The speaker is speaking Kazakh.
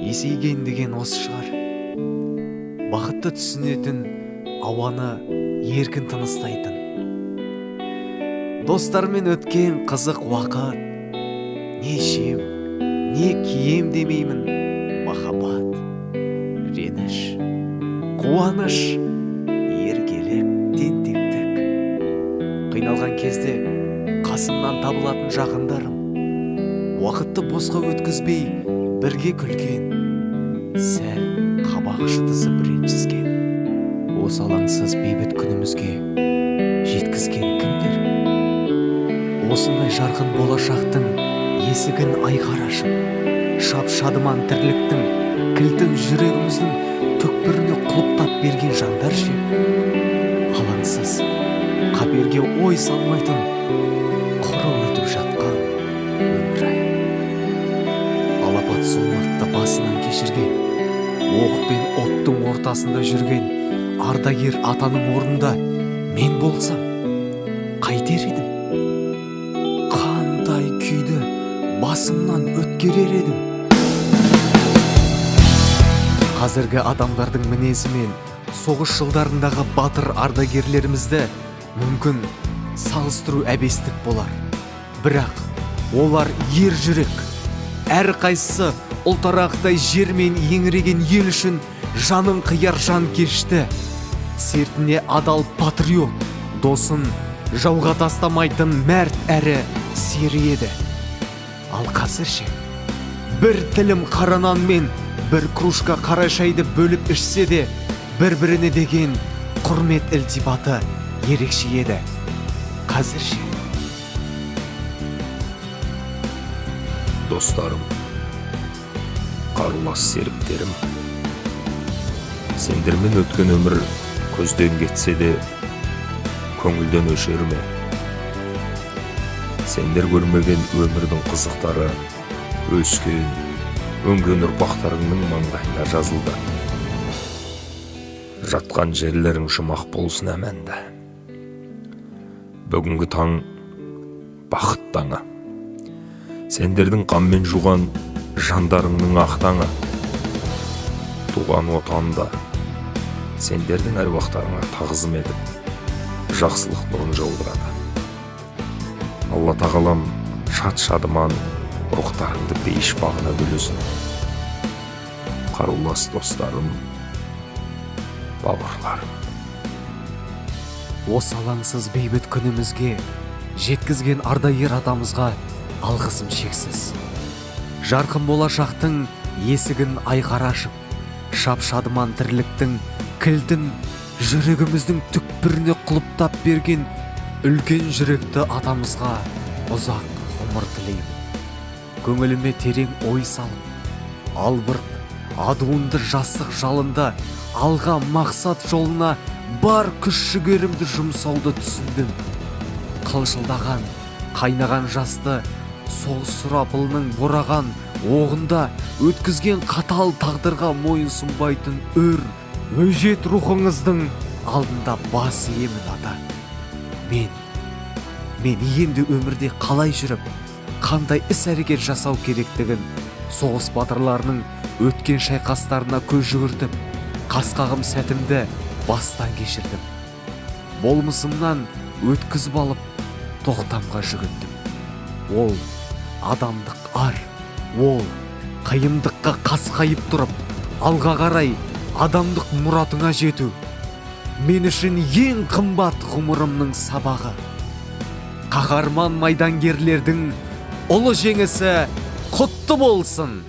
Есейген деген осы шығар. Бақытты түсінетін, ауаны еркін тыныстайтын. Достармен өткен қызық уақыт, не ішем, не кием демеймін. Махаббат, реніш, қуаныш, еркелік, тентектік. Қиналған кезде қасымнан табылатын жақындарым, уақытты босқа өткізбей бірге күлген, сәл қабақ шытысып ренжіскен. Осы алаңсыз бейбіт күнімізге жеткізген кімдер? Осындай жарқын болашақтың есігін айқара ашып, шап-шадыман тірліктің кілтін жүрегіміздің түкпіріне құлыптап берген жандар ше? Алаңсыз, қаперге ой салмайтын, құры өтіп жатқан өмір-ай. Алапат зұлматты басынан кешірген, оқ пен оттың ортасында жүрген ардагер атаның орнында мен болсам, қайтер едім? Қандай күйді басымнан өткерер едім? Қазіргі адамдардың мінезі мен соғыс жылдарындағы батыр ардагерлерімізді мүмкін салыстыру әбестік болар. Бірақ олар ер жүрек, әр қайсысы ұлтарақтай жермен еңіреген ел үшін жанын қияр жан кешті. Сертіне адал патриот, досын жауға тастамайтын мәрт әрі сері еді. Ал қазірше бір тілім қара нан мен бір кружка қара шайды бөліп ішсе де, бір-біріне деген құрмет ілтипаты ерекше еді. Қазірше достарым, қарулас серіктерім, сендермен өткен өмір көзден кетсе де көңілден өшер ме? Сендер көрмеген өмірдің қызықтары өскен, өнген ұрпақтарыңның маңдайына жазылды. Жатқан жерлерің жұмақ болсын әмәнді. Бүгінгі таң бақыт таңы. Сендердің қанмен жуған жандарыңның ақ таңы. Туған отанда сендердің әруақтарыңа тағзым етіп, жақсылық нұрын жаудырады. Алла тағалам шат-шадыман рухтарыңды пейіш бағына бөлесін. Қарулас достарым, бауырларым. Осы алаңсыз бейбіт күнімізге жеткізген ардагер атамызға алғысым шексіз. Жарқын болашақтың есігін айқара ашып, шап-шадыман тірліктің кілтін жүрегіміздің түкпіріне құлыптап берген үлкен жүректі атамызға ұзақ ғұмыр тілеймін. Көңіліме терең ой салып, албырт, адуынды жастық жалында алға мақсат жолына бар күш-жігерімді жұмсауды түсіндім. Қылшылдаған, қайнаған жасты соғыс сұрапылының бораған оғында өткізген қатал тағдырға мойын сұнбайтын өжет рухыңыздың алдында бас иемін ата. Мен енді өмірде қалай жүріп, қандай іс-әрекет жасау керектігін соғыс батырларының өткен шайқастарына көз жүгіртіп, қасқағым сәтімді бастан кешірдім. Болмысымнан өткізіп алып, тоқтамға жүгіндім. Ол адамдық ар, ол қиындыққа қасқайып тұрып, алға қарай адамдық мұратыңа жету. Мен үшін ең қымбат ғұмырымның сабағы. Қаһарман майдангерлердің ұлы жеңісі құтты болсын.